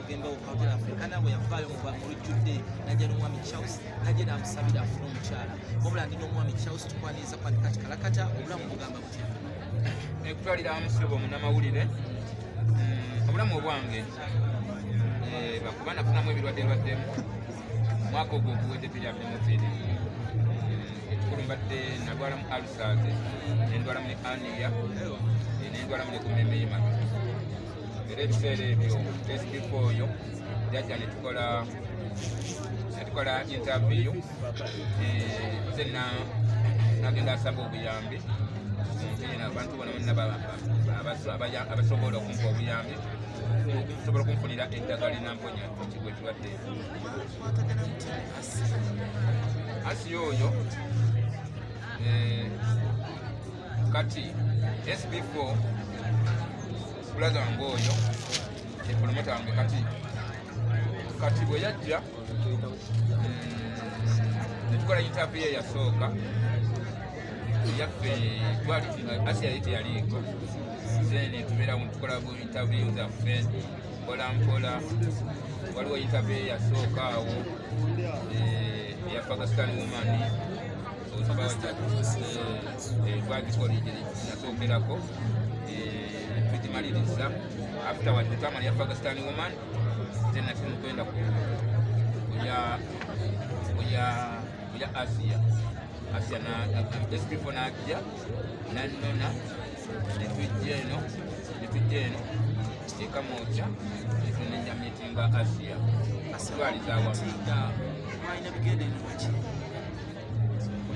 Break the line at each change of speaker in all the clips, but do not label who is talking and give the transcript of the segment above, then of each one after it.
Ugenda okawutira Africana bwe yavaayo mu lujjudde najja n'omwami Charles najja n'amusabira afuna omukyala wabula ndi n'omwami Charles tukwaniriza kwandika kikalakata obulamu bugamba butya
ekutwalira amusibo munnamawulire obulamu obwange bakuba nafunamu ebirwadde omwaka ogwo oguwedde tulyabnemutiri ekikulu mbadde nalwala mu alsate nendwalamu ne ania nendwalamu ne kumemeyima era ebiseera ebyo tesitifu oyo yajja netukola interview nze nagenda asaba obuyambi abantu bona abasobola okumpa obuyambi okusobola okunfunira eddagala linamponya ekigwa ekirwadde asiya oyo kati SB4 bulaga wange oyo epromota wange kati bwe yajja netukola interview eyasooka yaffe Asia yete yaliiko zene tubeera tukola interview zaffe mpola waliwo interview eyasooka awo eya Pakistan woman twagikoligye nasookerako tugimaliriza afterward twamala ya Pakistan woman then natumukwenda kuya Asia na SB4 najja nanona netujja eno ekamoca netunenya meetinga Asia twaliza awamu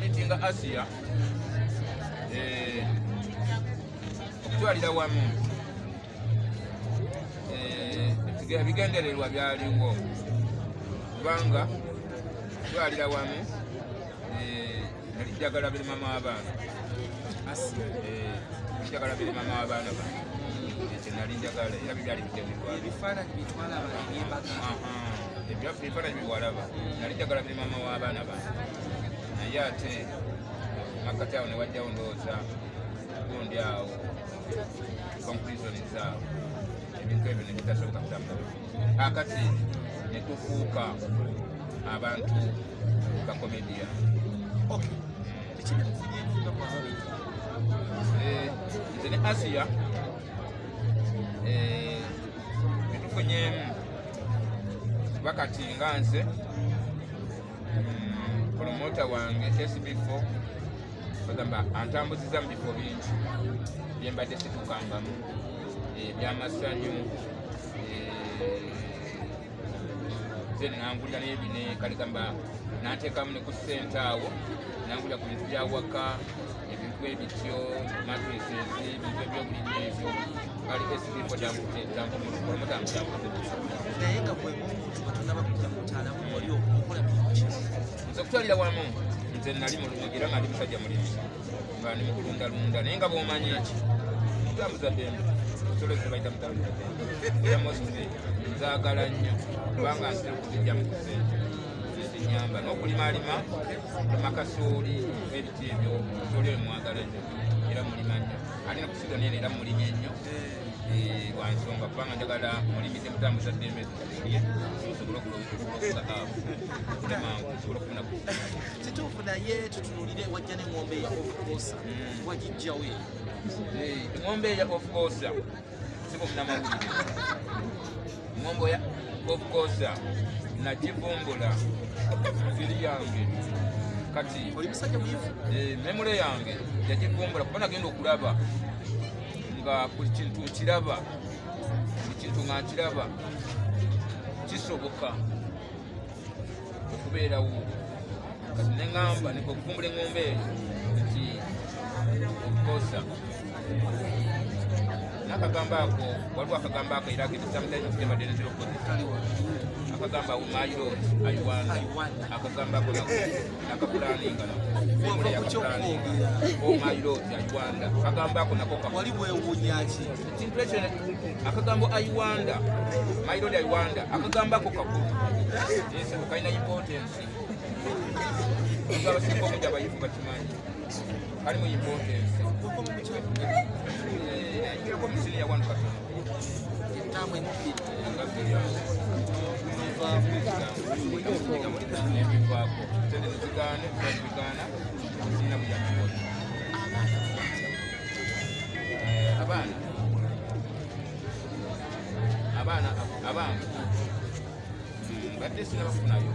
meetinga Asia okutwalira wamu ebigendererwa byaliwo kubanga twalira wamu nalijjagala biri mama w'abaana nalijjagala biri mama w'abaana bano ekyo nalinjagala era bibyali
ebifaananyi
biwalaba nalijjagala biri mama w'abaana bano naye ate makati awo newajjawo ndowooza gundi awo conclusion zaawo ebintu ebyo nebitasoboka kutambula akati netufuuka abantu bakomedia nze ne Asia bitufunyemu bakati nga nze promota wange SB4 bagamba antambuziza mu bifo bingi byembadde situkangamu ebyamasanyu zene nangulira nebine kaligamba nanteekamu ne ku sente awo nangulira ku bintu byawaka ebintu ebityo matrices ebintu ebyobulimi ebyo kali SB4 promota
naye nga bwemuntu batonaba kujja mutaalamu oli okukola bingi
nze okutwalira wamu nze nali mulungi era nga ndi musajja mulimu nga ndi mukulundalunda naye nga bwomanyi eki tambuza ddembe soleze bayita mutambuza ddembe era mostly nzaagala nnyo kubanga nzira okuzijja mu kusente zinyamba n'okulimalima amakasooli ebiti ebyo kasooli oyo mwagala nnyo era mulima nnyo alina kusiga nene era mulimi nnyo lwansonga kubanga njagala mulimize mutambuza ddembe osobola okufuna
kituufu naye tutunulire wajja n'engombe eya ofcosa wagijjawo
engombe eya ofcosa sibo munnamawulire engombe ya ofcosa nagivumbula ziri yange kati
oli musajja muyivu
memule yange yagivumbula kuba nagenda okulaba nga buli kintu nkiraba nga nkiraba kisoboka okubeerawo kati neŋŋamba okuvumbula engombe eyo nti okukosa n'akagambo ako waliwo akagambo ako era aketisamudainokitemadde nezirokozesa akagamba mairoti aiwanda akagambo ako nakapulaninga memule yakapulaninga mairoti aiwanda akagambo ako nako
wali bwewunyaki
impression akagambo aiwanda mairoti aiwanda akagambo ako kakulu ese kalina importance abasinga omuja abayivu bakimanyi kalimu importance.
tamu entubi
abaana badde sinabafunayo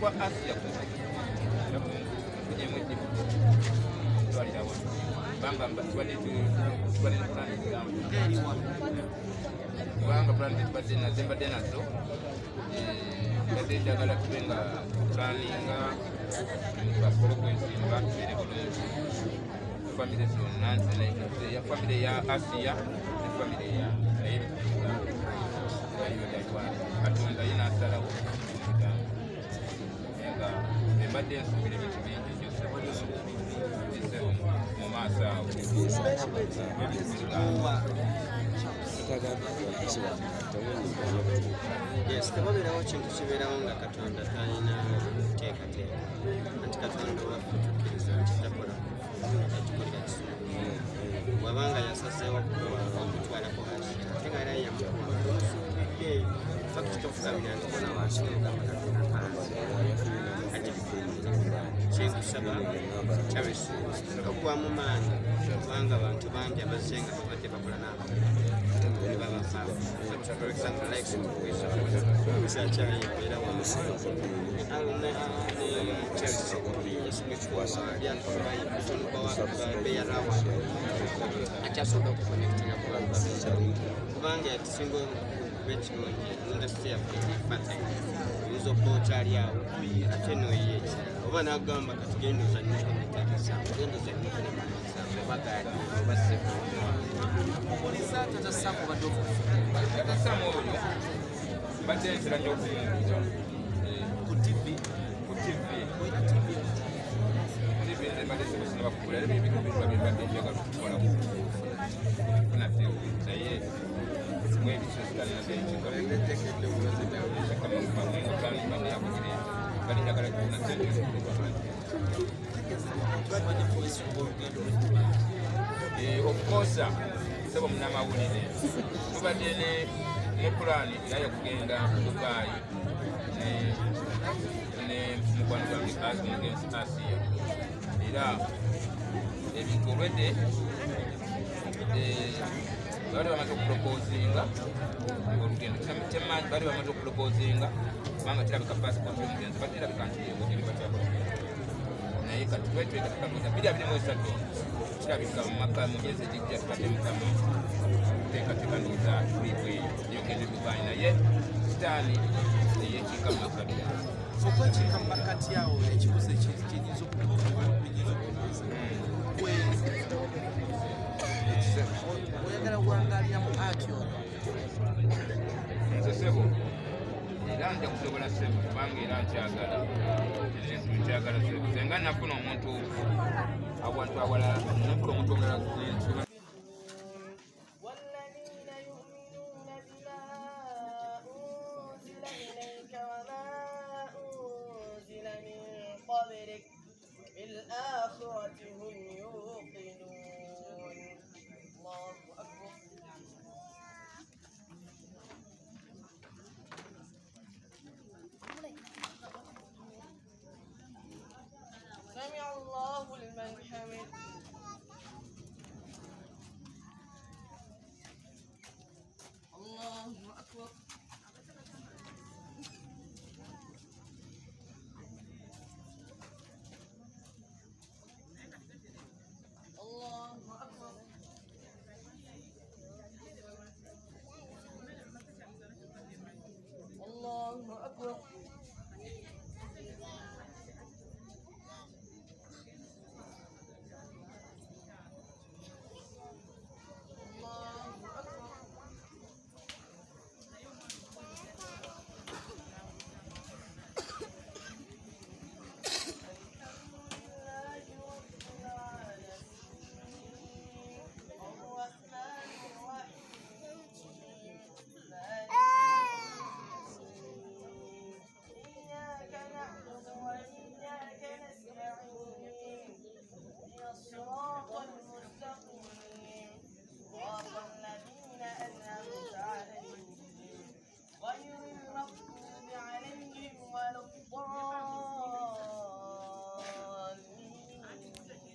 kwa Asia kubanga plan tubadde nazo badde njagala tube nga planinga basolokwensi batubere bulungi famire zonna ya famire ya Asia ne famire ya Katonda ye n'asalawo nga embadde nsubira ebintu bingi mu maaso awo
tebabeerawo kintu kibeerawo nga Katonda talina teekateeka anti Katonda wafutukiriza nti takola ekikolera kisungu wabanga yasazeewo okutwalako Asia ate nga era yamusuubidde fakiti okugamira nti bona wakinogamba Katonda pansi ate kyenkusaba Charles okugwamu maanyi kubanga abantu bangi abazze nga babadde bakola n'abantu ne babafaamu for example like musakyala yabeera Chelsea yasomye ekiwawa lyatbeerawa akyasobola okuconnectinga ku bantu kubanga tusinga okuba ekirungi industry yaffe efata oyinza okuba okyali awo ate noye ekirala oba nagamba kati genda ozanyeko netegesa genda ozanyeko nemanisa oba gaali oba sebo
tatasamu oyo mbadde ntera nnyo okumuwulira
ku TV
nze mbadde sebusina bakugula era ebintu biba byembadde njagala okukola nate naye okukosa sebo munamawulire tubadde ne pulaani era yokugenda Dubai ne mukwano gwange mugenzi Asia era ebintu olwedde bali bamaze okupropozinga olugendo temanyi bali bamaze okupropozinga kubanga kirabika passport y'omugenzi bati erabika nti yebakyakolo naye kati twetwekatakaluza 2023 kirabika mu myezi egijja tukatemutamu teekateekaniza tuliibweyo yogende Dubai naye sitaani eyekiika mu makabira
okwekiika mu makati awo ekibuzo ekiyinza okubuuza oyagala kuwangalira mu ati ono
nze sebo era nja kusobola sebo kubanga era nkyagala ekintu nkyagala sebo senga nafuna omuntu awantu awalala nafuna omuntu omulala
بالآخرة هم يوقنون الله أكبر سمع الله لمن حمده